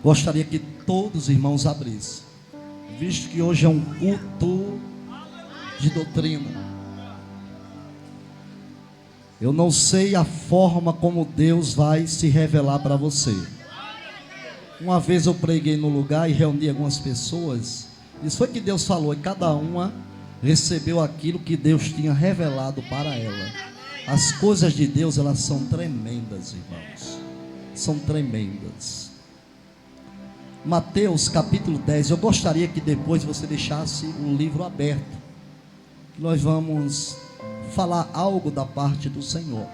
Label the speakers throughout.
Speaker 1: Gostaria que todos os irmãos abrissem, visto que hoje é um culto de doutrina. Eu não sei a forma como Deus vai se revelar para você. Uma vez eu preguei no lugar e reuni algumas pessoas. Isso foi que Deus falou, e cada uma recebeu aquilo que Deus tinha revelado para ela. As coisas de Deus, elas são tremendas, irmãos. São tremendas. Mateus capítulo 10. Eu gostaria que depois você deixasse o livro aberto. Nós vamos falar algo da parte do Senhor.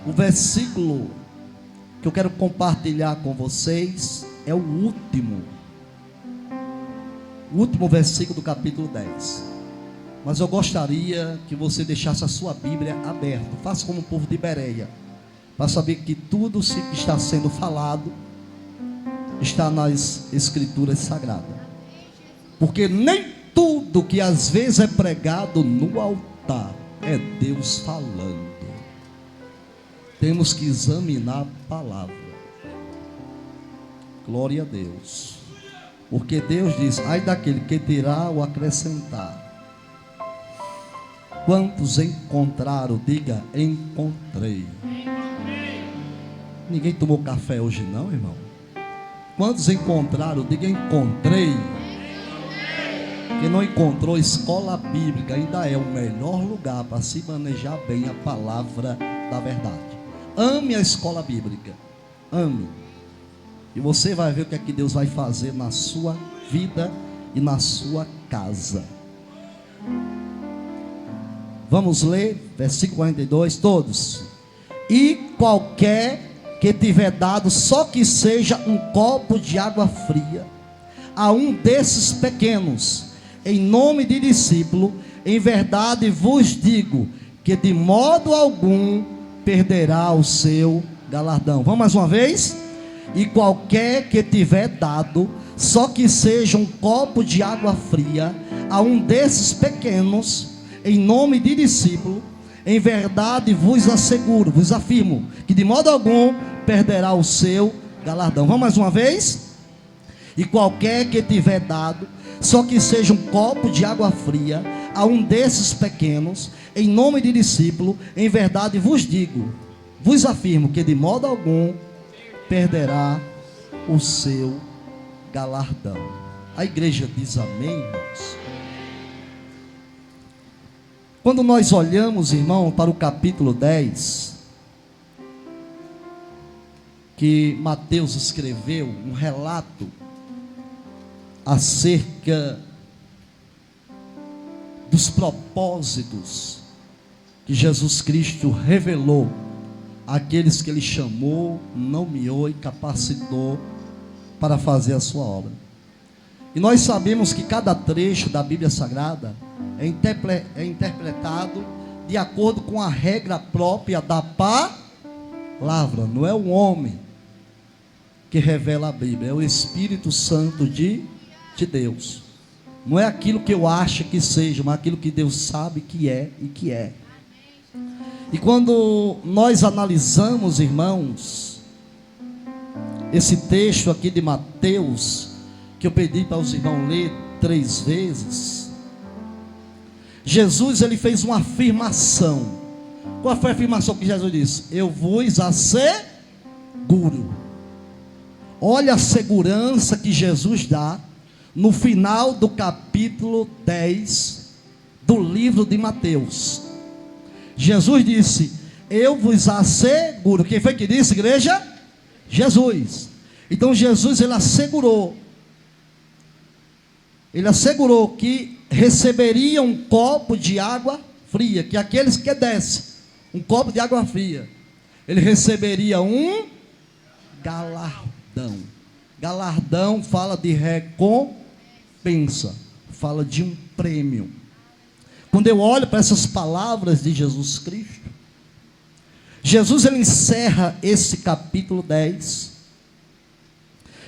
Speaker 1: O versículo que eu quero compartilhar com vocês é o último versículo do capítulo 10. Mas eu gostaria que você deixasse a sua Bíblia aberta. Faça como o povo de Bereia, para saber que tudo que está sendo falado está nas Escrituras Sagradas. Porque nem tudo que às vezes é pregado no altar é Deus falando. Temos que examinar a palavra. Glória a Deus. Porque Deus diz: ai daquele que terá o acrescentar. Quantos encontraram? Diga: encontrei. Ninguém tomou café hoje não, irmão? Quantos encontraram? Diga: encontrei. Quem não encontrou, escola bíblica ainda é o melhor lugar para se manejar bem a palavra da verdade. Ame a escola bíblica, ame, e você vai ver o que é que Deus vai fazer na sua vida e na sua casa. Vamos ler, versículo 42, todos. E qualquer que tiver dado, só que seja um copo de água fria, a um desses pequenos, em nome de discípulo, em verdade vos digo, que de modo algum perderá o seu galardão. Vamos mais uma vez? E qualquer que tiver dado, só que seja um copo de água fria, a um desses pequenos, em nome de discípulo, em verdade vos asseguro, vos afirmo, que de modo algum perderá o seu galardão. Vamos mais uma vez? E qualquer que tiver dado, só que seja um copo de água fria, a um desses pequenos, em nome de discípulo, em verdade vos digo, vos afirmo, que de modo algum perderá o seu galardão. A igreja diz amém, irmãos? Quando nós olhamos, irmão, para o capítulo 10, que Mateus escreveu, um relato acerca dos propósitos que Jesus Cristo revelou àqueles que Ele chamou, nomeou e capacitou para fazer a sua obra. E nós sabemos que cada trecho da Bíblia Sagrada é interpretado de acordo com a regra própria da palavra. Não é o homem que revela a Bíblia, é o Espírito Santo de Deus. Não é aquilo que eu acho que seja, mas aquilo que Deus sabe que é e que é. E quando nós analisamos, irmãos, esse texto aqui de Mateus, que eu pedi para os irmãos ler 3 vezes, Jesus, ele fez uma afirmação. Qual foi a afirmação que Jesus disse? Eu vos asseguro. Olha a segurança que Jesus dá no final do capítulo 10 do livro de Mateus. Jesus disse: eu vos asseguro. Quem foi que disse, igreja? Jesus. Então Jesus, ele assegurou que receberia um copo de água fria, que aqueles que dessem um copo de água fria, ele receberia um galardão. Galardão fala de recompensa, fala de um prêmio. Quando eu olho para essas palavras de Jesus Cristo, Jesus, ele encerra esse capítulo 10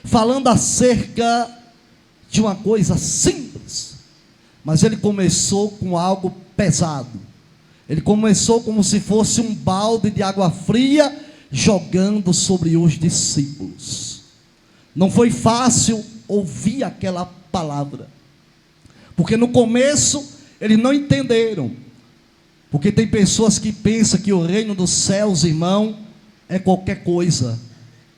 Speaker 1: falando acerca de uma coisa simples, mas ele começou com algo pesado. Ele começou como se fosse um balde de água fria jogando sobre os discípulos. Não foi fácil ouvir aquela palavra, porque no começo eles não entenderam. Porque tem pessoas que pensam que o reino dos céus, irmão, é qualquer coisa,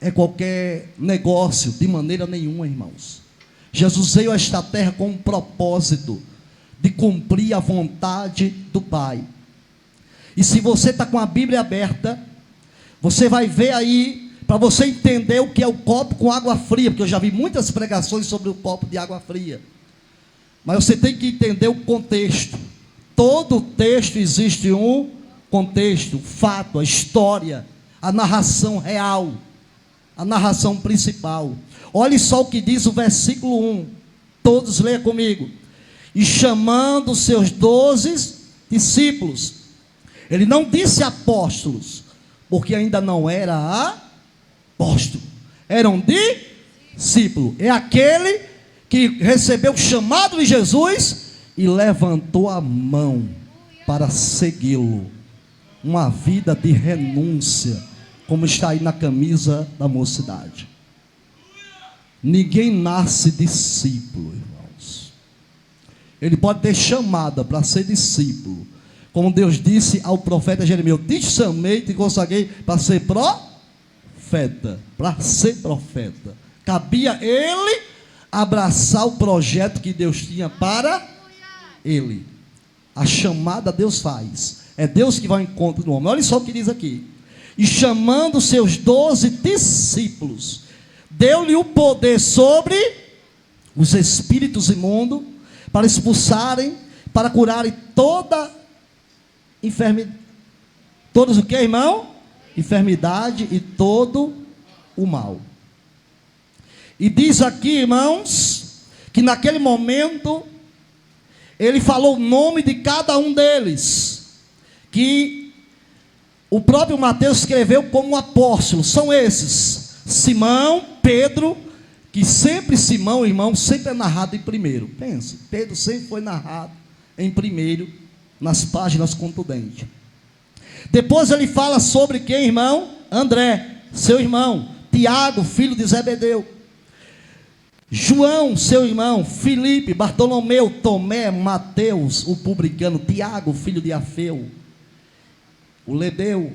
Speaker 1: é qualquer negócio. De maneira nenhuma, irmãos. Jesus veio a esta terra com um propósito de cumprir a vontade do Pai. E se você está com a Bíblia aberta, você vai ver aí, para você entender o que é o copo com água fria, porque eu já vi muitas pregações sobre o copo de água fria, mas você tem que entender o contexto. Todo texto existe um contexto, o fato, a história, a narração real, a narração principal. Olhe só o que diz o versículo 1, todos leiam comigo. E chamando seus 12 discípulos, ele não disse apóstolos, porque ainda não era apóstolo, eram discípulos. É aquele que recebeu o chamado de Jesus e levantou a mão para segui-lo. Uma vida de renúncia, como está aí na camisa da mocidade. Ninguém nasce discípulo, irmãos. Ele pode ter chamada para ser discípulo, como Deus disse ao profeta Jeremias: eu te chamei, te consagrei para ser profeta. Para ser profeta, cabia ele abraçar o projeto que Deus tinha para ele. A chamada Deus faz, é Deus que vai ao encontro do homem. Olha só o que diz aqui: e chamando seus 12 discípulos, deu-lhe o poder sobre os espíritos imundos, para expulsarem, para curarem toda enfermidade. Todos o que, irmão? Enfermidade e todo o mal. E diz aqui, irmãos, que naquele momento ele falou o nome de cada um deles, que o próprio Mateus escreveu como apóstolos. São esses: Simão, Pedro, que sempre Simão, irmão, sempre é narrado em primeiro. Pense, Pedro sempre foi narrado em primeiro, nas páginas contundentes. Depois ele fala sobre quem, irmão? André, seu irmão. Tiago, filho de Zebedeu. João, seu irmão. Filipe, Bartolomeu, Tomé, Mateus, o publicano. Tiago, filho de Alfeu, o Lebeu,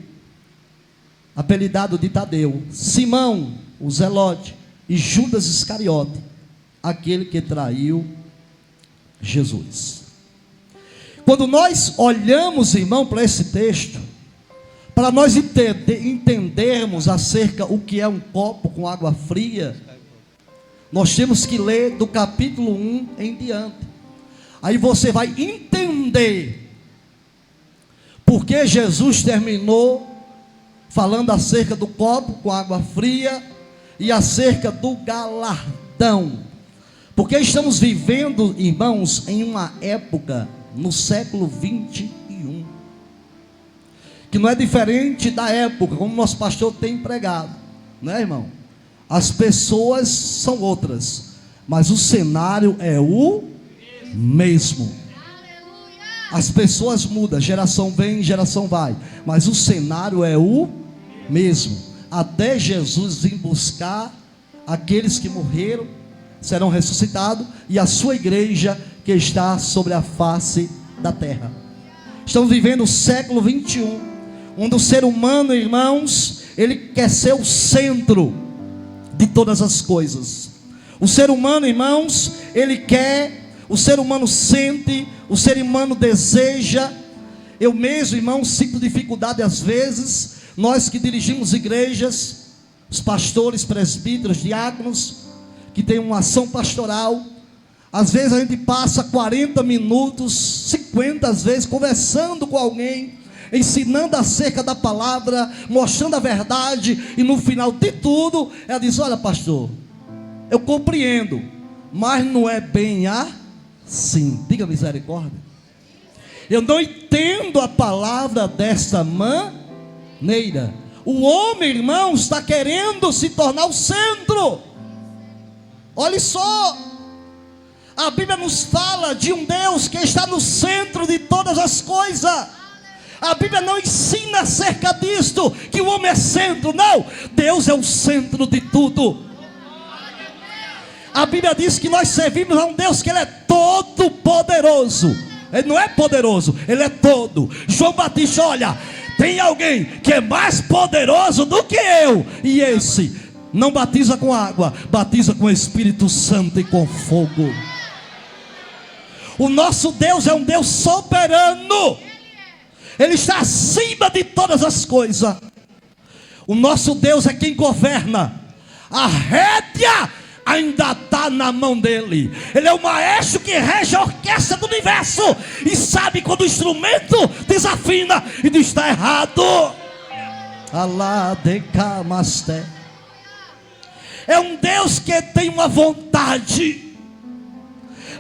Speaker 1: apelidado de Tadeu. Simão, o Zelote. E Judas Iscariote, aquele que traiu Jesus. Quando nós olhamos, irmão, para esse texto, para nós entendermos acerca o que é um copo com água fria, nós temos que ler do capítulo 1 em diante. Aí você vai entender porque Jesus terminou falando acerca do copo com água fria e acerca do galardão. Porque estamos vivendo, irmãos, em uma época no século 21, que não é diferente da época, como nosso pastor tem pregado, não é, irmão? As pessoas são outras, mas o cenário é o mesmo. As pessoas mudam, geração vem, geração vai, mas o cenário é o mesmo. Até Jesus vir buscar aqueles que morreram, serão ressuscitados, e a sua igreja que está sobre a face da terra. Estamos vivendo o século 21, onde o ser humano, irmãos, ele quer ser o centro de todas as coisas. O ser humano, irmãos, ele quer, o ser humano sente, o ser humano deseja. Eu mesmo, irmãos, sinto dificuldade às vezes. Nós que dirigimos igrejas, os pastores, presbíteros, diáconos, que tem uma ação pastoral, às vezes a gente passa 40 minutos, 50 às vezes, conversando com alguém, ensinando acerca da palavra, mostrando a verdade, e no final de tudo, ela diz: olha, pastor, eu compreendo, mas não é bem assim. Diga misericórdia. Eu não entendo a palavra dessa maneira. O homem, irmão, está querendo se tornar o centro. Olha só, a Bíblia nos fala de um Deus que está no centro de todas as coisas. A Bíblia não ensina acerca disto, que o homem é centro. Não, Deus é o centro de tudo. A Bíblia diz que nós servimos a um Deus que Ele é todo poderoso. Ele não é poderoso, Ele é todo. João Batista, olha, tem alguém que é mais poderoso do que eu, e esse não batiza com água, batiza com o Espírito Santo e com fogo. O nosso Deus é um Deus soberano. Ele está acima de todas as coisas. O nosso Deus é quem governa. A rédea ainda está na mão dele. Ele é o maestro que rege a orquestra do universo e sabe quando o instrumento desafina e diz: está errado. É um Deus que tem uma vontade.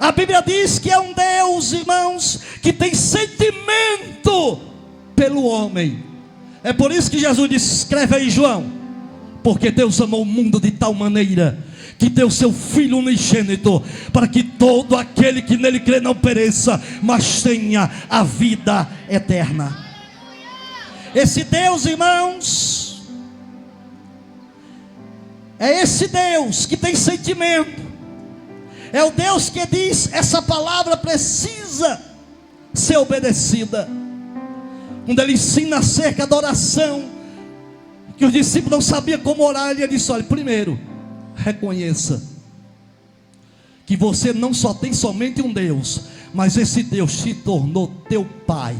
Speaker 1: A Bíblia diz que é um Deus, irmãos, que tem sentimento pelo homem. É por isso que Jesus disse, escreve aí, João: porque Deus amou o mundo de tal maneira que deu seu Filho unigênito, para que todo aquele que nele crê não pereça, mas tenha a vida eterna. Esse Deus, irmãos, é esse Deus que tem sentimento. É o Deus que diz: essa palavra precisa ser obedecida. Quando ele ensina acerca da oração, que os discípulos não sabiam como orar, ele disse: olha, primeiro, reconheça que você não só tem somente um Deus, mas esse Deus se tornou teu Pai.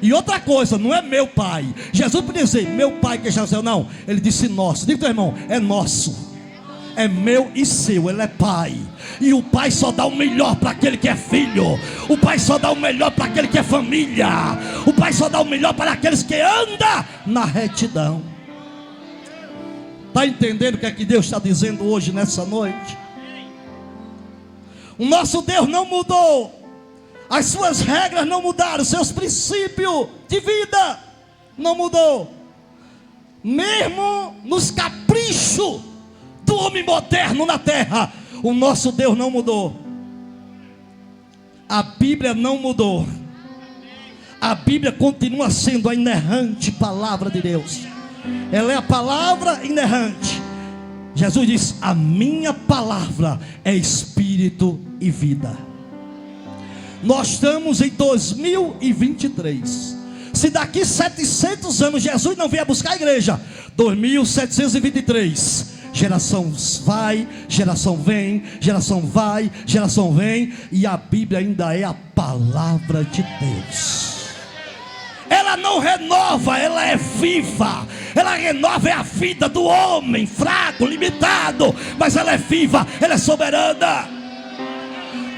Speaker 1: E outra coisa, não é meu Pai. Jesus podia dizer meu Pai que já céu, não. Ele disse nosso. Diga, teu irmão, é nosso. É meu e seu, Ele é Pai. E o Pai só dá o melhor para aquele que é filho. O Pai só dá o melhor para aquele que é família. O Pai só dá o melhor para aqueles que andam na retidão. Está entendendo o que é que Deus está dizendo hoje, nessa noite? O nosso Deus não mudou. As suas regras não mudaram. Seus princípios de vida não mudou. Mesmo nos caprichos do homem moderno na terra, o nosso Deus não mudou. A Bíblia não mudou. A Bíblia continua sendo a inerrante palavra de Deus. Ela é a palavra inerrante. Jesus diz: a minha palavra é espírito e vida. Nós estamos em 2023. Se daqui 700 anos Jesus não vier buscar a igreja, 2723, geração vai, geração vem, geração vai, geração vem, e a Bíblia ainda é a palavra de Deus. Ela não renova, ela é viva. Ela renova a vida do homem fraco, limitado, mas ela é viva, ela é soberana.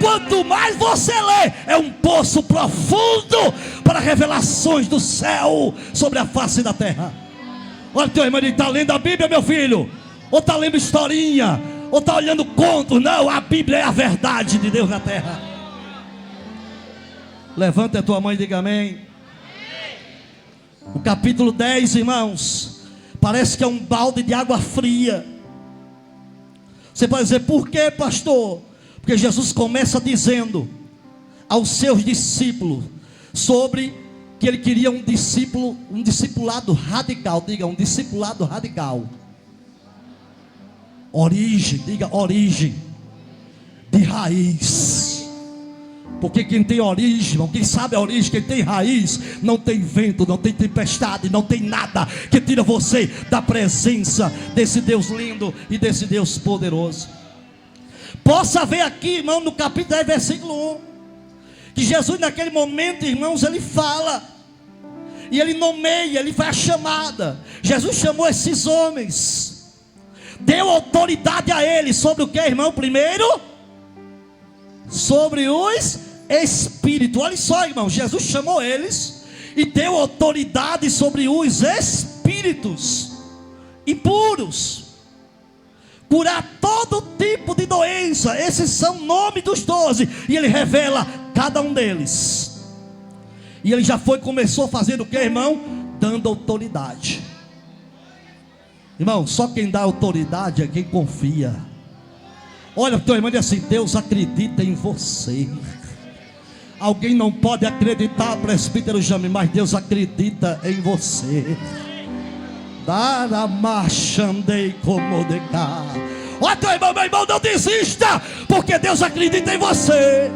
Speaker 1: Quanto mais você lê, é um poço profundo para revelações do céu sobre a face da terra. Olha, teu irmão, ele está lendo a Bíblia, meu filho, ou está lendo historinha, ou está olhando contos. Não, a Bíblia é a verdade de Deus na terra. Levanta a tua mão e diga amém. O capítulo 10, irmãos, parece que é um balde de água fria. Você pode dizer, por que, pastor? Porque Jesus começa dizendo aos seus discípulos sobre que ele queria um discipulado radical. Diga, um discipulado radical. Origem, diga origem de raiz. Porque quem tem origem, quem sabe a origem, quem tem raiz, não tem vento, não tem tempestade, não tem nada que tira você da presença desse Deus lindo e desse Deus poderoso. Possa ver aqui, irmão, no capítulo 10, versículo 1, que Jesus naquele momento, irmãos, ele fala, e ele nomeia, ele faz a chamada. Jesus chamou esses homens, deu autoridade a eles, sobre o que, irmão? Primeiro, sobre os espíritos. Olha só, irmão, Jesus chamou eles e deu autoridade sobre os espíritos impuros, curar todo tipo de doença. Esses são o nome dos 12, e ele revela cada um deles. E ele já começou a fazer o que, irmão? Dando autoridade. Irmão, só quem dá autoridade é quem confia. Olha para o teu irmão e diz assim: Deus acredita em você. Alguém não pode acreditar, presbítero Jame, mas Deus acredita em você. Ó teu irmão, meu irmão, não desista, porque Deus acredita em você.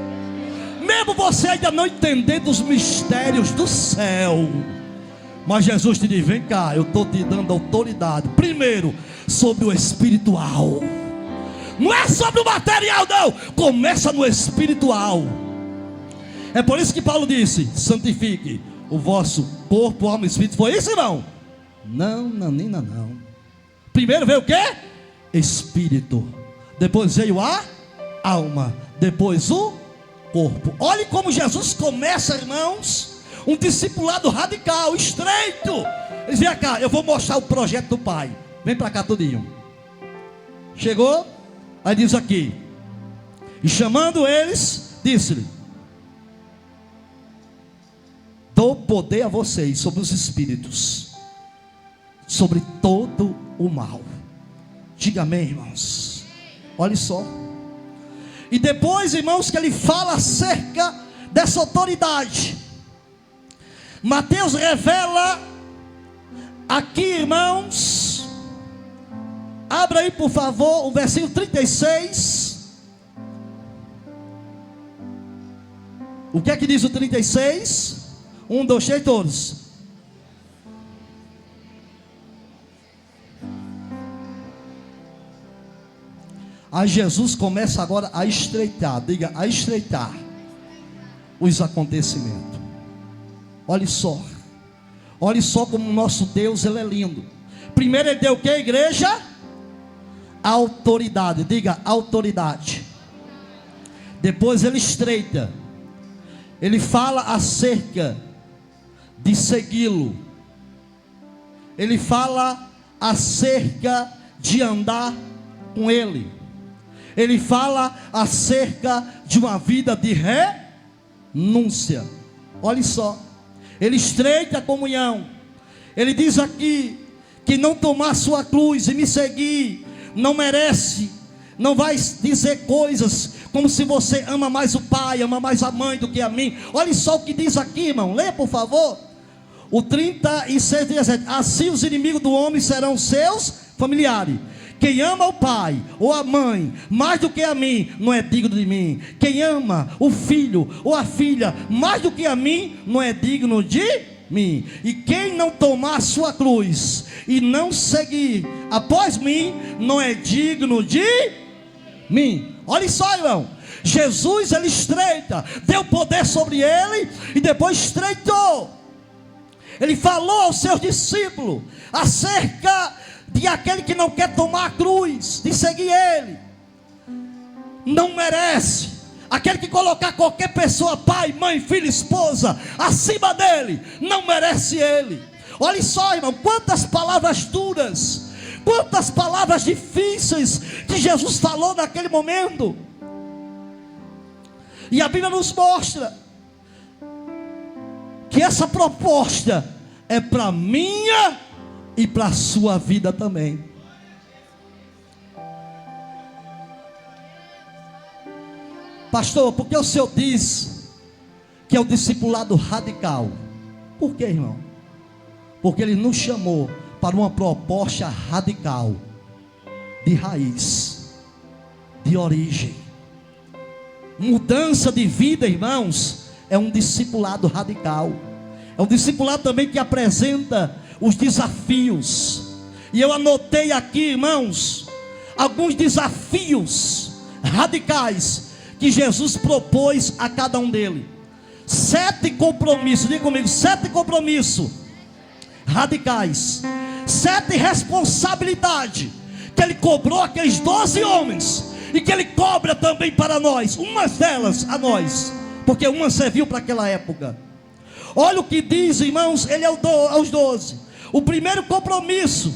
Speaker 1: Mesmo você ainda não entendendo os mistérios do céu, mas Jesus te diz: vem cá, eu estou te dando autoridade. Primeiro, sobre o espiritual. Não é sobre o material, não. Começa no espiritual. É por isso que Paulo disse: santifique o vosso corpo, alma e espírito. Foi isso, irmão? Não, nanina, não. Primeiro veio o quê? Espírito. Depois veio a alma. Depois o corpo. Olhe como Jesus começa, irmãos, um discipulado radical, estreito. Ele diz: vem cá, eu vou mostrar o projeto do Pai. Vem para cá tudinho. Chegou, aí diz aqui: e chamando eles, disse-lhe: dou poder a vocês sobre os espíritos, sobre todo o mal. Diga amém, irmãos. Olha só. E depois, irmãos, que ele fala acerca dessa autoridade, Mateus revela aqui, irmãos. Abra aí, por favor, o versículo 36. O que é que diz o 36? 1, 2, 3, todos. Aí Jesus começa agora a estreitar, diga, a estreitar os acontecimentos. Olhe só como o nosso Deus, ele é lindo. Primeiro ele deu o que, igreja? Autoridade, diga, autoridade. Depois ele estreita, ele fala acerca de segui-lo, ele fala acerca de andar com ele, ele fala acerca de uma vida de renúncia. Olha só, ele estreita a comunhão. Ele diz aqui que não tomar sua cruz e me seguir não merece, não vai dizer coisas como se você ama mais o pai, ama mais a mãe do que a mim. Olha só o que diz aqui, irmão, leia por favor. O 36, 17: assim os inimigos do homem serão seus familiares. Quem ama o pai ou a mãe mais do que a mim, não é digno de mim. Quem ama o filho ou a filha mais do que a mim, não é digno de mim. E quem não tomar sua cruz e não seguir após mim, não é digno de mim. Olha só, irmão, Jesus ele estreita, deu poder sobre ele e depois estreitou. Ele falou aos seus discípulos acerca de aquele que não quer tomar a cruz, de seguir ele, não merece. Aquele que colocar qualquer pessoa, pai, mãe, filho, esposa, acima dele, não merece ele. Olha só, irmão, quantas palavras duras, quantas palavras difíceis que Jesus falou naquele momento. E a Bíblia nos mostra que essa proposta é para minha e para a sua vida também. Pastor, por que o senhor diz que é o discipulado radical? Por quê, irmão? Porque ele nos chamou para uma proposta radical, de raiz, de origem. Mudança de vida, irmãos, é um discipulado radical. É um discipulado também que apresenta os desafios. E eu anotei aqui, irmãos, alguns desafios radicais que Jesus propôs a cada um deles. 7 compromissos, diga comigo, 7 compromissos radicais, 7 responsabilidades que ele cobrou aqueles 12 homens, e que ele cobra também para nós, umas delas a nós, porque uma serviu para aquela época. Olha o que diz, irmãos, ele é aos 12. O primeiro compromisso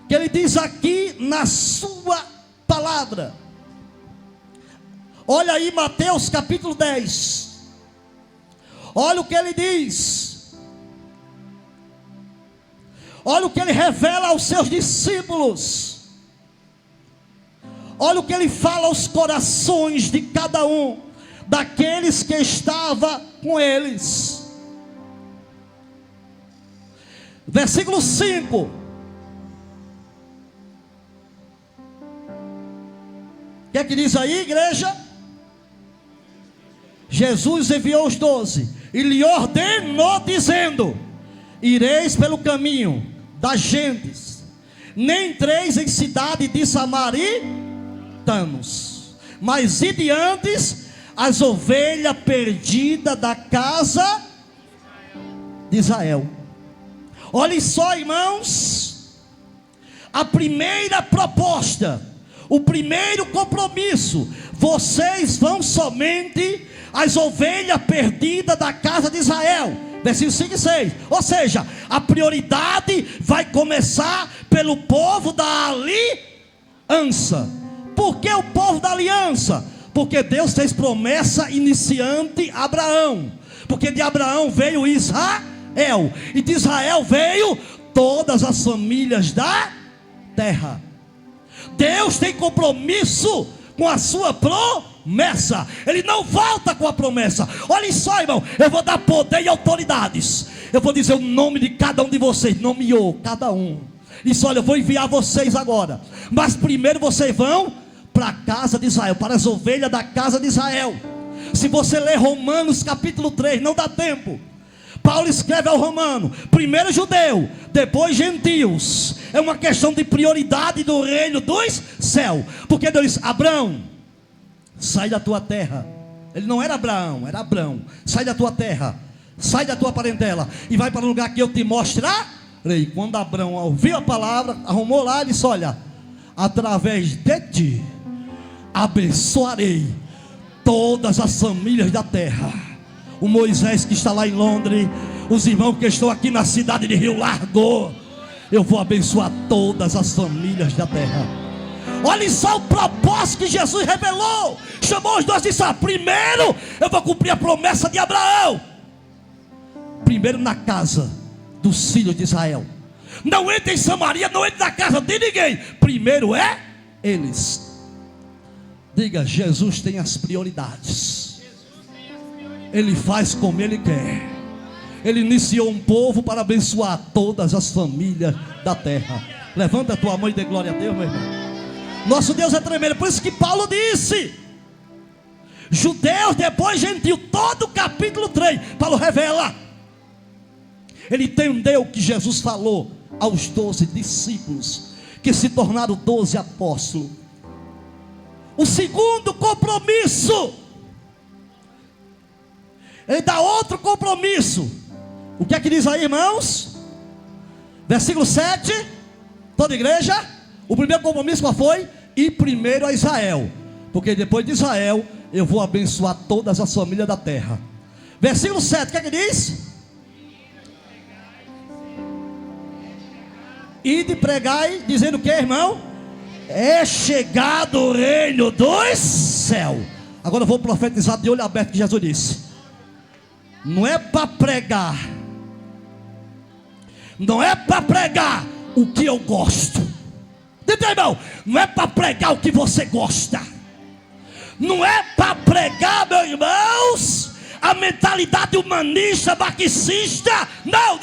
Speaker 1: que ele diz aqui na sua palavra. Olha aí Mateus capítulo 10. Olha o que ele diz. Olha o que ele revela aos seus discípulos. Olha o que ele fala aos corações de cada um daqueles que estava com eles. Versículo 5. que é que diz aí, igreja? Jesus enviou os 12 e lhe ordenou, dizendo: ireis pelo caminho das gentes, nem entreis em cidade de samaritanos, mas ide antes as ovelhas perdidas da casa de Israel. Olhem só, irmãos, a primeira proposta, o primeiro compromisso: vocês vão somente as ovelhas perdidas da casa de Israel. Versículos 5 e 6. Ou seja, a prioridade vai começar pelo povo da aliança. Por que o povo da aliança? Porque Deus fez promessa iniciante a Abraão. Porque de Abraão veio Israel, e de Israel veio todas as famílias da terra. Deus tem compromisso com a sua promessa. Ele não volta com a promessa. Olhem só, irmão, eu vou dar poder e autoridades. Eu vou dizer o nome de cada um de vocês. Nomeou cada um. Disse: olha, eu vou enviar vocês agora, mas primeiro vocês vão para a casa de Israel, para as ovelhas da casa de Israel. Se você ler Romanos capítulo 3, não dá tempo. Paulo escreve ao Romano: primeiro judeu, depois gentios. É uma questão de prioridade do reino dos céus. Porque Deus disse: Abraão, sai da tua terra. Ele não era Abraão, era Abrão. Sai da tua terra, sai da tua parentela e vai para o lugar que eu te mostrarei. Quando Abraão ouviu a palavra, arrumou lá e disse: olha, através de ti abençoarei todas as famílias da terra. O Moisés que está lá em Londres, os irmãos que estão aqui na cidade de Rio Largo, eu vou abençoar todas as famílias da terra. Olhem só o propósito que Jesus revelou. Chamou os 12 e disse: primeiro eu vou cumprir a promessa de Abraão. Primeiro na casa dos filhos de Israel. Não entre em Samaria, não entre na casa de ninguém. Primeiro é eles. Diga: Jesus tem as prioridades. Ele faz como Ele quer. Ele iniciou um povo para abençoar todas as famílias da terra. Levanta a tua mão e dê glória a Deus, meu irmão. Nosso Deus é tremendo. Por isso que Paulo disse: judeus, depois gentil. Todo o capítulo 3 Paulo revela. Ele entendeu o que Jesus falou aos 12 discípulos, que se tornaram 12 apóstolos. O segundo compromisso, ele dá outro compromisso. O que é que diz aí, irmãos? Versículo 7. Toda igreja. O primeiro compromisso qual foi? Ir primeiro a Israel, porque depois de Israel eu vou abençoar todas as famílias da terra. Versículo 7, o que é que diz? Ide pregai, dizendo o que, irmão? É chegado o reino dos céus. Agora eu vou profetizar de olho aberto, que Jesus disse: não é para pregar, não é para pregar o que eu gosto. Entendeu, irmão? Não é para pregar o que você gosta. Não é para pregar, meus irmãos, a mentalidade humanista, marxista. Não.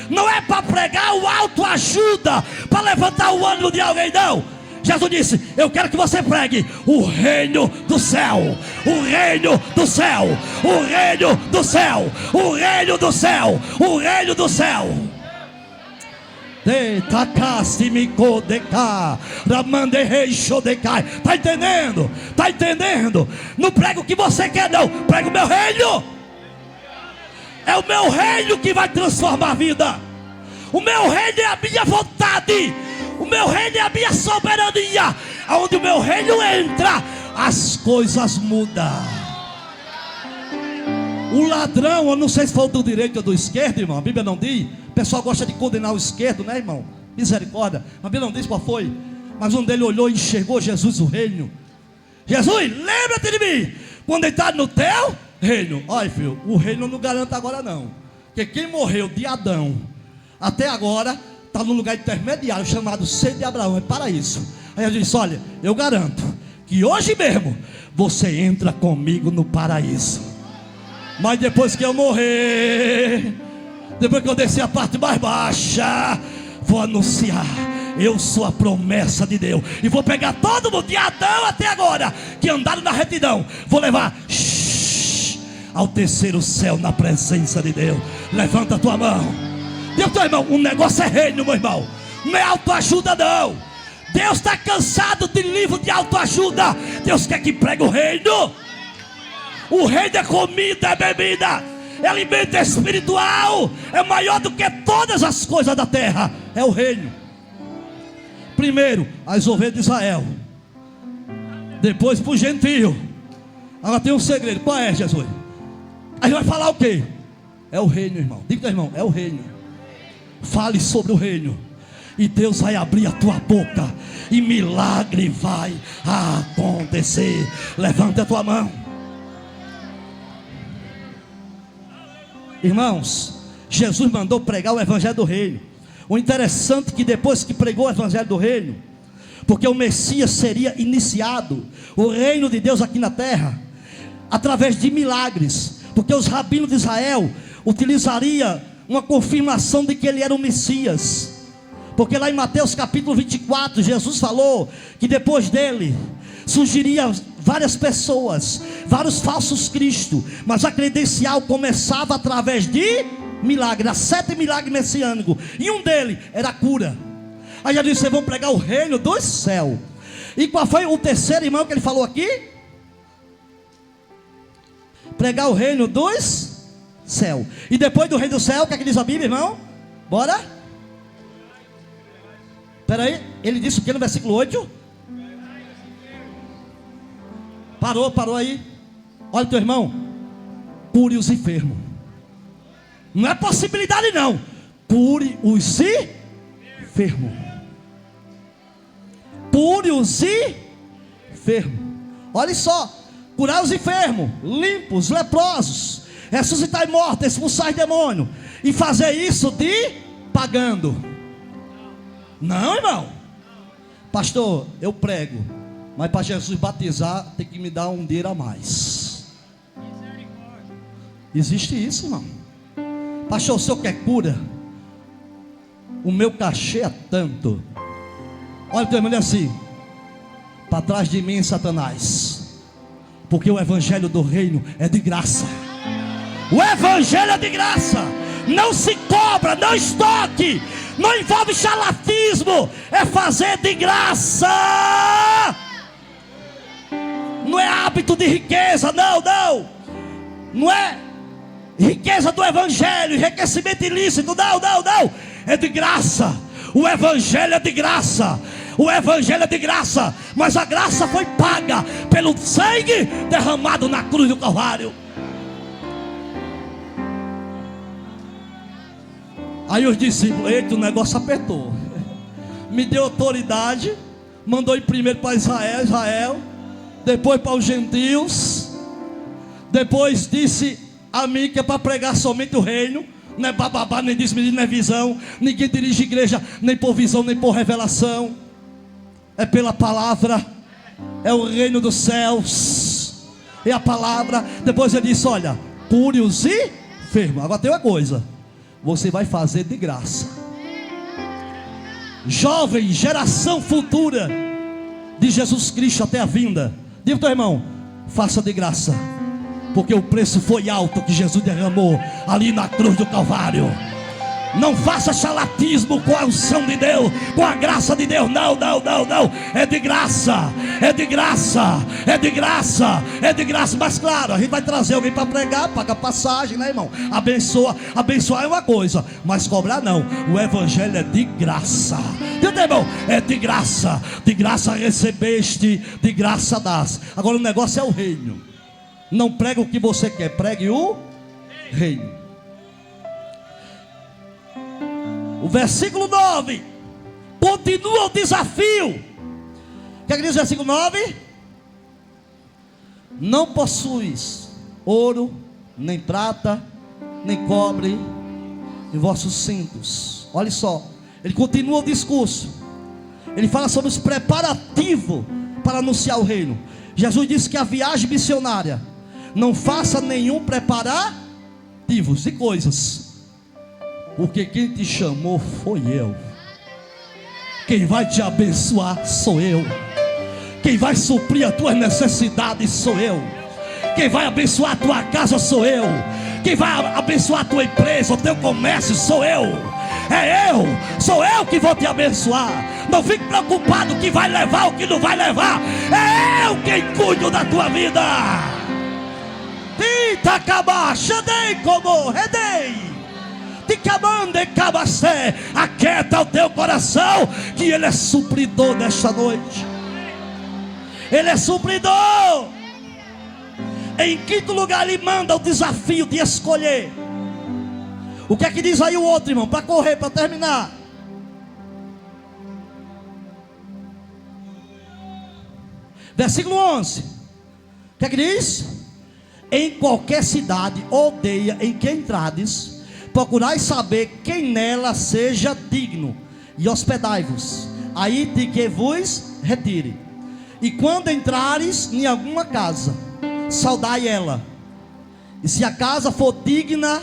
Speaker 1: Não é para pregar o autoajuda, para levantar o ânimo de alguém, não. Jesus disse: eu quero que você pregue o reino do céu. O reino do céu. O reino do céu. O reino do céu. O reino do céu. Está entendendo? Está entendendo? Não prega o que você quer, não. Prega o meu reino. É o meu reino que vai transformar a vida. O meu reino é a minha vontade. O meu reino é a minha soberania. Aonde o meu reino entra, as coisas mudam. O ladrão, eu não sei se foi do direito ou do esquerdo, irmão. A Bíblia não diz. O pessoal gosta de condenar o esquerdo, né, irmão? Misericórdia. A Bíblia não diz qual foi. Mas um dele olhou e enxergou Jesus, o reino. Jesus, lembra-te de mim quando entrar no teu reino. Olha, filho, o reino eu não garanto agora não. Porque quem morreu de Adão até agora está no lugar intermediário chamado seio de Abraão, é paraíso. Aí Jesus disse: olha, eu garanto que hoje mesmo você entra comigo no paraíso. Mas depois que eu morrer, depois que eu descer a parte mais baixa, vou anunciar: Eu sou a promessa de Deus. E vou pegar todo mundo, de Adão até agora, que andaram na retidão. Vou levar ao terceiro céu, na presença de Deus. Levanta a tua mão. Deus, teu irmão, o negócio é reino, meu irmão. Não é autoajuda, não. Deus está cansado de livro de autoajuda. Deus quer que pregue o reino. O reino é comida, é bebida, é alimento espiritual. É maior do que todas as coisas da terra. É o reino. Primeiro, as ovelhas de Israel. Depois para o gentio. Agora tem um segredo. Qual é, Jesus? A gente vai falar o quê? É o reino, irmão. Diga, irmão, é o reino. Fale sobre o reino. E Deus vai abrir a tua boca. E milagre vai acontecer. Levanta a tua mão. Irmãos, Jesus mandou pregar o evangelho do reino. O interessante é que depois que pregou o evangelho do reino, porque o Messias seria iniciado, o reino de Deus aqui na terra, através de milagres. Porque os rabinos de Israel utilizaria uma confirmação de que ele era o Messias. Porque lá em Mateus capítulo 24, Jesus falou que depois dele surgiria várias pessoas, vários falsos cristos, mas a credencial começava através de milagres, 7 milagres messiânicos, e um deles era a cura. Aí já disse: vocês vão pregar o reino do céu. E qual foi o terceiro, irmão, que ele falou aqui? Pregar o reino dos céu. E depois do reino do céu, o que é que diz a Bíblia, irmão? Bora? Espera aí, ele disse o que no versículo 8? Parou aí. Olha teu irmão. Cure os enfermos. Não é possibilidade não. Cure os enfermos. Cure os enfermos. Olha só. Curar os enfermos, limpos, leprosos, ressuscitar mortos, expulsar demônios. E fazer isso de pagando. Não, irmão. Pastor, eu prego, mas para Jesus batizar tem que me dar um dinheiro a mais. Existe isso, irmão. Pastor, o senhor quer cura? O meu cachê é tanto. Olha o teu irmão assim: para trás de mim, Satanás. Porque o evangelho do reino é de graça. O evangelho é de graça. Não se cobra, não estoque, não envolve charlatismo. É fazer de graça. Não é hábito de riqueza, não. Não é riqueza do evangelho, enriquecimento ilícito, não. É de graça. O evangelho é de graça. O evangelho é de graça, mas a graça foi paga pelo sangue derramado na cruz do Calvário. Aí os discípulos: eita, o negócio apertou. Me deu autoridade, mandou ir primeiro para Israel, depois para os gentios, depois disse a mim que é para pregar somente o reino. Não é bababá, nem desmedido, nem visão. Ninguém dirige igreja nem por visão, nem por revelação. É pela palavra. É o reino dos céus. É a palavra. Depois ele disse: olha, cure os enfermos. Agora tem uma coisa: você vai fazer de graça. Jovem, geração futura de Jesus Cristo até a vinda. Diga para o teu irmão: faça de graça. Porque o preço foi alto que Jesus derramou ali na cruz do Calvário. Não faça charlatismo com a unção de Deus, com a graça de Deus. Não. É de graça. É de graça. É de graça. É de graça. Mas claro, a gente vai trazer alguém para pregar, paga passagem, né, irmão? Abençoar é uma coisa, mas cobrar não. O evangelho é de graça. Entendeu, irmão? É de graça. De graça recebeste, de graça dás. Agora o negócio é o reino. Não prega o que você quer, pregue o reino. O versículo 9 continua o desafio. O que é que diz o versículo 9? Não possuis ouro, nem prata, nem cobre em vossos cintos. Olha só, ele continua o discurso. Ele fala sobre os preparativos para anunciar o reino. Jesus disse que a viagem missionária não faça nenhum preparativo de coisas, porque quem te chamou foi eu. Quem vai te abençoar sou eu. Quem vai suprir as tuas necessidades sou eu. Quem vai abençoar a tua casa sou eu. Quem vai abençoar a tua empresa, o teu comércio sou eu. Sou eu que vou te abençoar. Não fique preocupado que vai levar, o que não vai levar. É eu quem cuido da tua vida. Aquieta o teu coração, que Ele é supridor nesta noite. Ele é supridor. Em quinto lugar, Ele manda o desafio de escolher. O que é que diz aí o outro, irmão? Para correr, para terminar. Versículo 11. O que é que diz? Em qualquer cidade ou aldeia em que entrades, procurai saber quem nela seja digno, e hospedai-vos aí de que vos retire. E quando entrares em alguma casa, saudai ela. E se a casa for digna,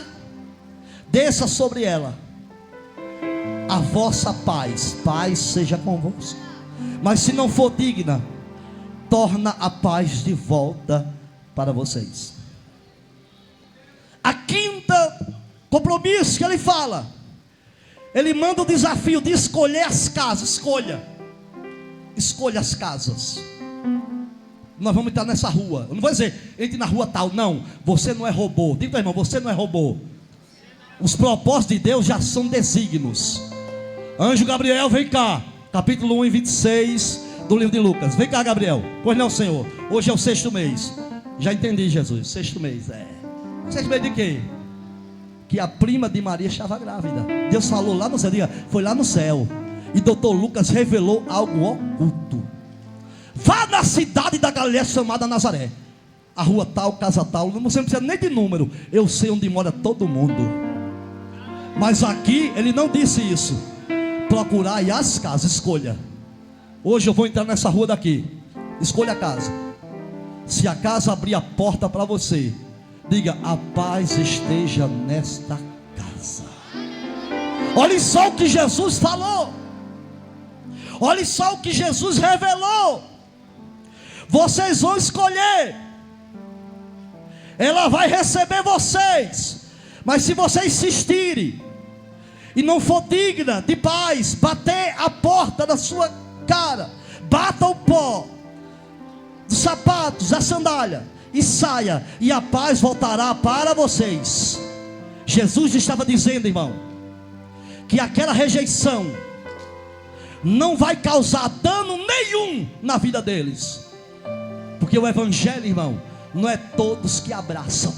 Speaker 1: desça sobre ela a vossa paz seja convosco. Mas se não for digna, torna a paz de volta para vocês. A quinta compromisso que ele fala, ele manda o desafio de escolher as casas. Escolha as casas. Nós vamos entrar nessa rua. Eu não vou dizer, entre na rua tal. Não, você não é robô. Diga, irmão, você não é robô. Os propósitos de Deus já são desígnios. Anjo Gabriel, vem cá. Capítulo 1 e 26 do livro de Lucas. Vem cá, Gabriel. Pois não, Senhor. Hoje é o 6º mês. Já entendi, Jesus. 6º mês. 6º mês de quê? Que a prima de Maria estava grávida. Deus falou lá no céu. Diga, foi lá no céu. E doutor Lucas revelou algo oculto. Vá na cidade da Galileia chamada Nazaré. A rua tal, casa tal. Você não precisa nem de número. Eu sei onde mora todo mundo. Mas aqui ele não disse isso. Procurai as casas, escolha. Hoje eu vou entrar nessa rua daqui. Escolha a casa. Se a casa abrir a porta para você, diga, a paz esteja nesta casa. Olhe só o que Jesus falou. Olhe só o que Jesus revelou. Vocês vão escolher. Ela vai receber vocês. Mas se você insistirem e não for digna de paz, bater a porta da sua cara, bata o pó dos sapatos, a sandália, e saia, e a paz voltará para vocês. Jesus estava dizendo, irmão, que aquela rejeição não vai causar dano nenhum na vida deles. Porque o evangelho, irmão, não é todos que abraçam.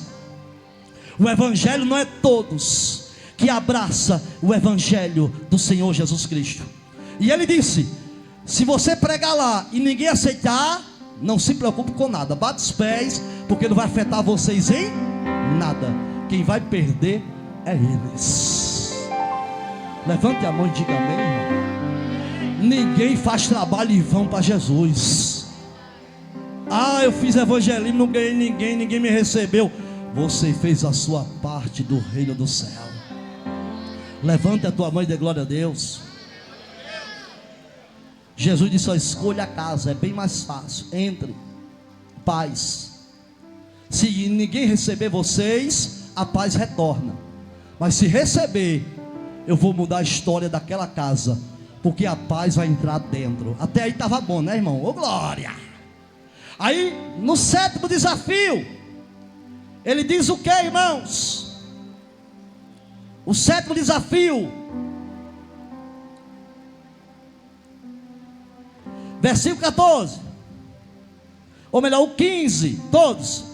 Speaker 1: O evangelho não é todos que abraça o evangelho do Senhor Jesus Cristo. E ele disse, se você pregar lá e ninguém aceitar, não se preocupe com nada, bate os pés, porque não vai afetar vocês em nada. Quem vai perder é eles. Levante a mão e diga amém, irmão. Ninguém faz trabalho em vão para Jesus. Eu fiz evangelismo, não ganhei ninguém me recebeu. Você fez a sua parte do reino do céu. Levante a tua mão e dê glória a Deus. Jesus disse, escolha a casa, é bem mais fácil. Entre, paz. Se ninguém receber vocês, a paz retorna. Mas se receber, eu vou mudar a história daquela casa, porque a paz vai entrar dentro. Até aí estava bom, né, irmão? Ô glória! Aí no 7º desafio, ele diz o que, irmãos? O 7º desafio, versículo 14, ou melhor, o 15, todos.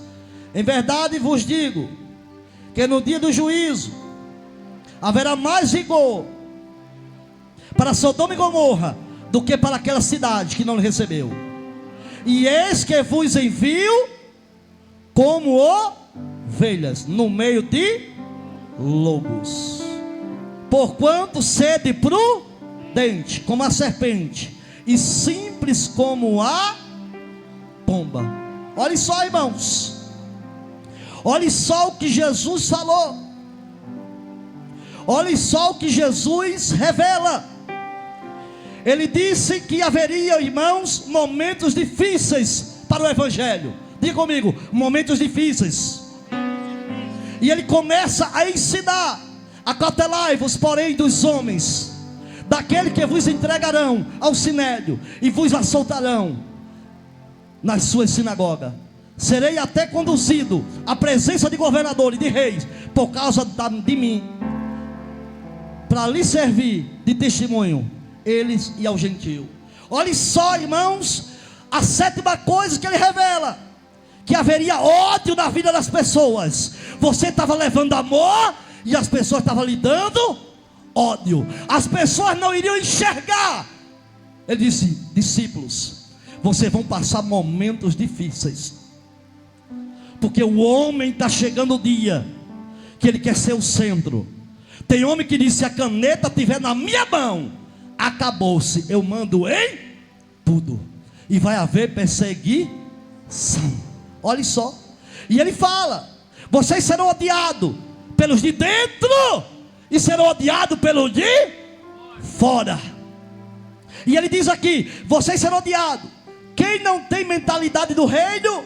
Speaker 1: Em verdade vos digo, que no dia do juízo haverá mais rigor para Sodoma e Gomorra do que para aquela cidade que não lhe recebeu. E eis que vos envio como ovelhas no meio de lobos. Porquanto sede prudente como a serpente, e simples como a pomba. Olhe só, irmãos. Olhe só o que Jesus falou. Olhe só o que Jesus revela. Ele disse que haveria, irmãos, momentos difíceis para o evangelho. Diga comigo, momentos difíceis. E ele começa a ensinar: acautelai-vos, porém, dos homens, daquele que vos entregarão ao sinédrio e vos açoitarão nas suas sinagogas. Serei até conduzido à presença de governadores e de reis por causa de mim, para lhe servir de testemunho, eles e ao gentio. Olhe só, irmãos, a sétima coisa que ele revela: que haveria ódio na vida das pessoas. Você estava levando amor e as pessoas estavam lhe dando ódio. As pessoas não iriam enxergar. Ele disse: discípulos, vocês vão passar momentos difíceis, porque o homem está chegando o dia que ele quer ser o centro. Tem homem que diz: se a caneta estiver na minha mão, acabou-se, eu mando em tudo. E vai haver perseguição. Olha só. E ele fala: vocês serão odiados pelos de dentro e serão odiados pelos de fora. E ele diz aqui: vocês serão odiados. Quem não tem mentalidade do reino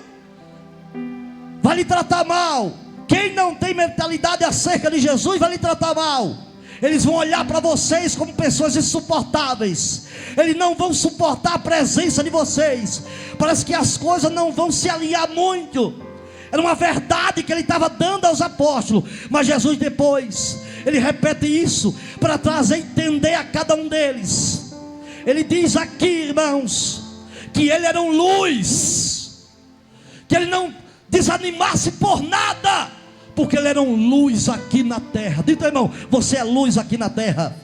Speaker 1: vai lhe tratar mal. Quem não tem mentalidade acerca de Jesus vai lhe tratar mal. Eles vão olhar para vocês como pessoas insuportáveis. Eles não vão suportar a presença de vocês. Parece que as coisas não vão se alinhar muito. Era uma verdade que ele estava dando aos apóstolos. Mas Jesus depois, ele repete isso para trazer entender a cada um deles. Ele diz aqui, irmãos, que ele era um luz, que ele não desanimasse por nada, porque ele era um luz aqui na terra. Diga, irmão, você é luz aqui na terra.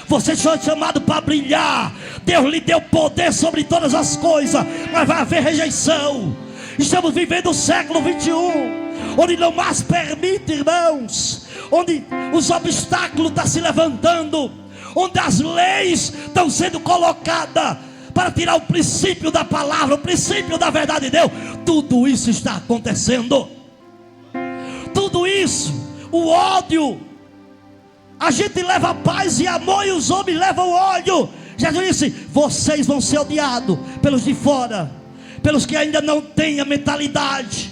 Speaker 1: Você foi chamado para brilhar. Deus lhe deu poder sobre todas as coisas, mas vai haver rejeição. Estamos vivendo o século 21, onde não mais permite, irmãos, onde os obstáculos estão se levantando, onde as leis estão sendo colocadas para tirar o princípio da palavra, o princípio da verdade de Deus. Tudo isso está acontecendo. Tudo isso, o ódio, a gente leva paz e amor, e os homens levam ódio. Jesus disse: vocês vão ser odiados pelos de fora, pelos que ainda não têm a mentalidade.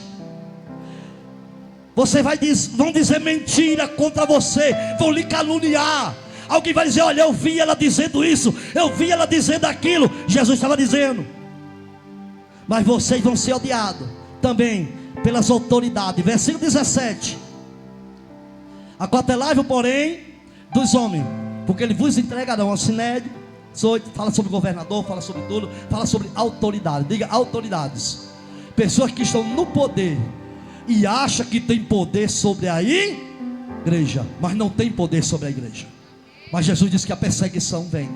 Speaker 1: Vão dizer mentira contra você, vão lhe caluniar. Alguém vai dizer: olha, eu vi ela dizendo isso, eu vi ela dizendo aquilo. Jesus estava dizendo: mas vocês vão ser odiados também pelas autoridades. Versículo 17: acautelai-vos, porém, dos homens, porque eles vos entregarão ao sinédrio. Fala sobre governador, fala sobre tudo, fala sobre autoridade. Diga: autoridades. Pessoas que estão no poder e acham que tem poder sobre a igreja, mas não tem poder sobre a igreja. Mas Jesus disse que a perseguição vem,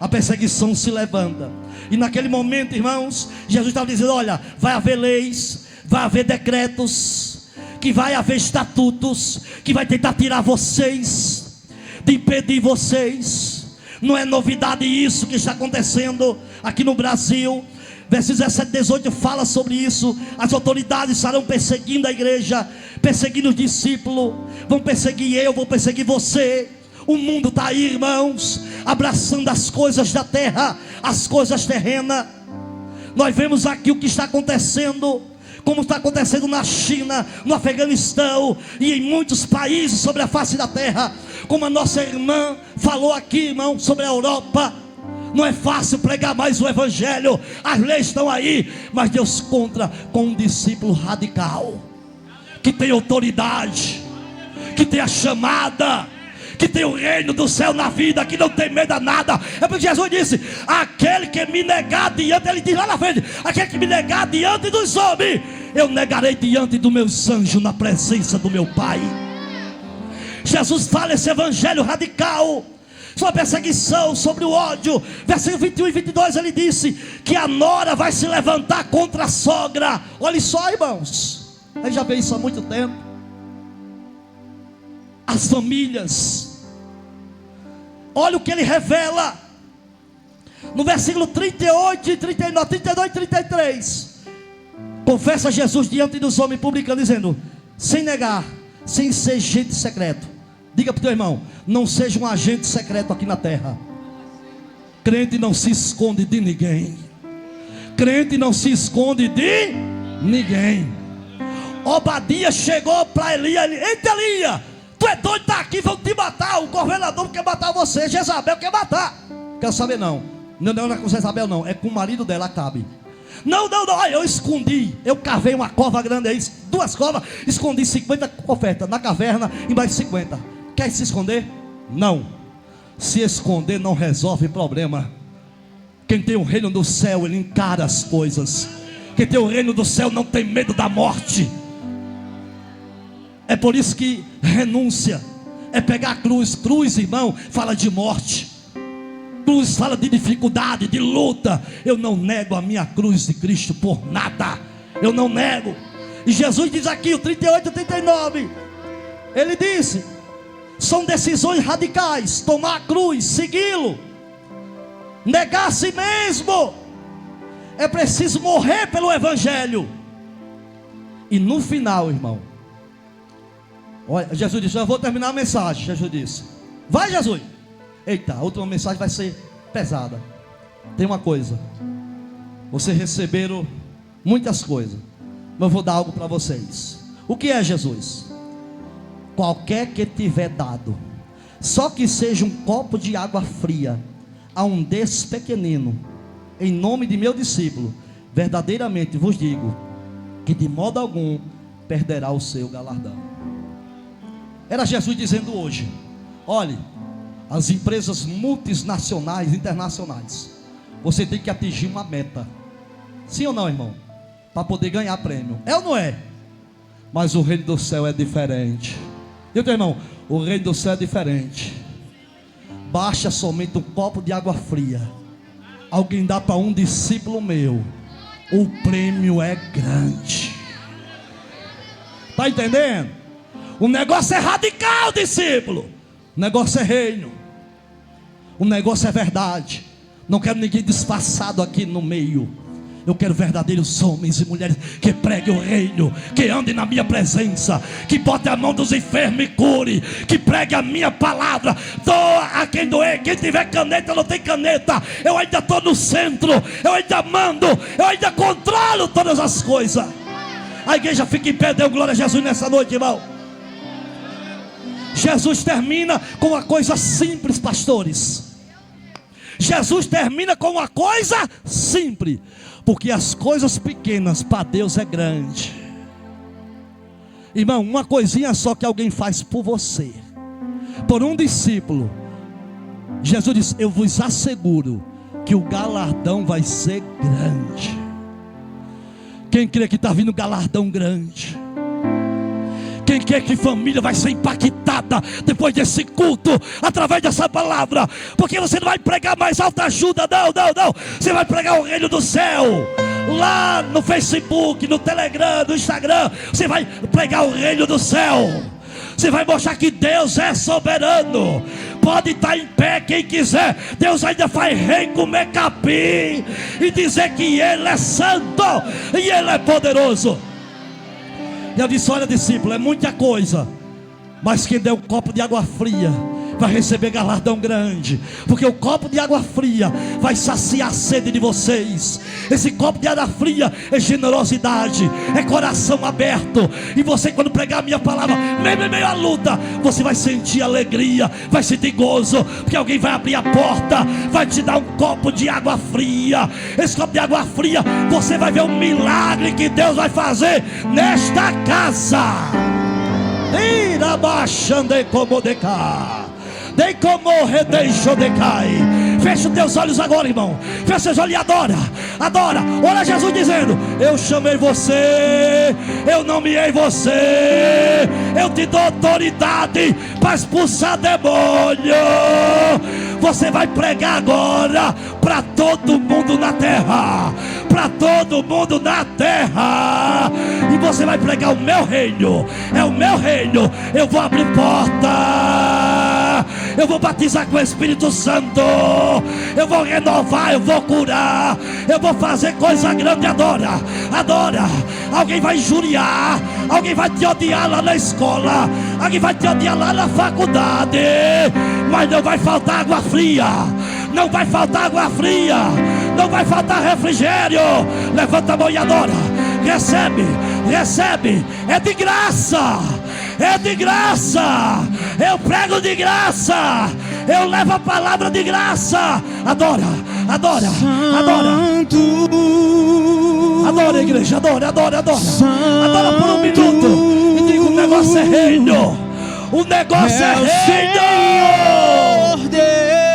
Speaker 1: a perseguição se levanta. E naquele momento, irmãos, Jesus estava dizendo: olha, vai haver leis, vai haver decretos, que vai haver estatutos, que vai tentar tirar vocês, de impedir vocês. Não é novidade isso que está acontecendo aqui no Brasil. Versículo 17 e 18 fala sobre isso. As autoridades estarão perseguindo a igreja, perseguindo os discípulos, vão perseguir eu, vão perseguir você. O mundo está aí, irmãos, abraçando as coisas da terra, as coisas terrenas. Nós vemos aqui o que está acontecendo, como está acontecendo na China, no Afeganistão e em muitos países sobre a face da terra. Como a nossa irmã falou aqui, irmão, sobre a Europa. Não é fácil pregar mais o evangelho, as leis estão aí, mas Deus conta com um discípulo radical, que tem autoridade, que tem a chamada, que tem o reino do céu na vida, que não tem medo a nada. É porque Jesus disse: aquele que me negar diante, ele diz lá na frente, aquele que me negar diante dos homens, eu negarei diante dos meus anjos, na presença do meu Pai. Jesus fala esse evangelho radical, sobre a perseguição, sobre o ódio. Versículo 21 e 22 ele disse que a nora vai se levantar contra a sogra. Olha só, irmãos, a gente já vê isso há muito tempo. As famílias, olha o que ele revela no versículo 38 e 39, 32 e 33. Confessa Jesus diante dos homens, publicando, dizendo: sem negar, sem ser agente secreto. Diga para o teu irmão: não seja um agente secreto aqui na terra. Crente não se esconde de ninguém. Crente não se esconde de ninguém. Obadias chegou para Elias. Eita, Elias, tu é doido, tá aqui, vão te matar. O governador quer matar você, Jezabel quer matar. Quero saber não. Não é com Jezabel não, é com o marido dela, Acabe. Não, aí eu escondi. Eu cavei uma cova grande aí, 2 covas, escondi 50 ofertas na caverna e mais 50. Quer se esconder? Não. Se esconder não resolve problema. Quem tem o reino do céu, ele encara as coisas. Quem tem o reino do céu não tem medo da morte. É por isso que renúncia é pegar a cruz. Cruz, irmão, fala de morte. Cruz fala de dificuldade, de luta. Eu não nego a minha cruz de Cristo por nada. Eu não nego. E Jesus diz aqui, o 38 e 39, ele disse: são decisões radicais. Tomar a cruz, segui-lo, negar a si mesmo. É preciso morrer pelo evangelho. E no final, irmão, olha, Jesus disse: eu vou terminar a mensagem. Jesus disse: vai, Jesus. Eita, a última mensagem vai ser pesada. Tem uma coisa, vocês receberam muitas coisas, mas eu vou dar algo para vocês. O que é, Jesus? Qualquer que tiver dado, só que seja um copo de água fria, a um desses pequenino, em nome de meu discípulo, verdadeiramente vos digo, que de modo algum perderá o seu galardão. Era Jesus dizendo hoje: olhe, as empresas multinacionais, internacionais, você tem que atingir uma meta. Sim ou não, irmão? Para poder ganhar prêmio. É ou não é? Mas o reino do céu é diferente. E outro, irmão, o reino do céu é diferente. Baixa somente um copo de água fria. Alguém dá para um discípulo meu, o prêmio é grande. Está entendendo? O negócio é radical, discípulo. O negócio é reino. O negócio é verdade. Não quero ninguém disfarçado aqui no meio. Eu quero verdadeiros homens e mulheres que preguem o reino, que andem na minha presença, que botem a mão dos enfermos e cure, que pregue a minha palavra. Doa a quem doer. Quem tiver caneta, não tem caneta. Eu ainda estou no centro. Eu ainda mando. Eu ainda controlo todas as coisas. A igreja fica em pé, deu glória a Jesus nessa noite, irmão. Jesus termina com uma coisa simples, pastores. Jesus termina com uma coisa simples, porque as coisas pequenas para Deus é grande. Irmão, uma coisinha só que alguém faz por você, por um discípulo, Jesus diz: eu vos asseguro que o galardão vai ser grande. Quem crê que está vindo galardão grande? Quem quer que família vai ser impactada depois desse culto, através dessa palavra? Porque você não vai pregar mais alta ajuda, não. Você vai pregar o reino do céu. Lá no Facebook, no Telegram, no Instagram, você vai pregar o reino do céu. Você vai mostrar que Deus é soberano. Pode estar em pé quem quiser. Deus ainda faz rei comer capim e dizer que Ele é santo e Ele é poderoso. E eu disse: olha, discípulo, é muita coisa, mas quem der um copo de água fria vai receber galardão grande, porque o copo de água fria vai saciar a sede de vocês. Esse copo de água fria é generosidade, é coração aberto. E você, quando pregar a minha palavra, meio à luta, você vai sentir alegria, vai sentir gozo, porque alguém vai abrir a porta, vai te dar um copo de água fria. Esse copo de água fria, você vai ver um milagre que Deus vai fazer nesta casa. Irabaxande como decai. Dei como redeixo decai. Fecha os teus olhos agora, irmão. Fecha os seus olhos e adora. Olha Jesus dizendo: eu chamei você, eu nomeei você, eu te dou autoridade para expulsar demônio. Você vai pregar agora para todo mundo na terra. Para todo mundo na terra. E você vai pregar o meu reino. É o meu reino. Eu vou abrir porta. Eu vou batizar com o Espírito Santo. Eu vou renovar, eu vou curar. Eu vou fazer coisa grande. Adora. Alguém vai injuriar. Alguém vai te odiar lá na escola. Alguém vai te odiar lá na faculdade. Mas não vai faltar água fria. Não vai faltar água fria, não vai faltar refrigério. Levanta a mão e adora. Recebe, recebe. É de graça, é de graça. Eu prego de graça, eu levo a palavra de graça. Adora, adora, adora. Adora, igreja, adora, adora, adora. Adora por um minuto e diga: o negócio é reino. O negócio é reino.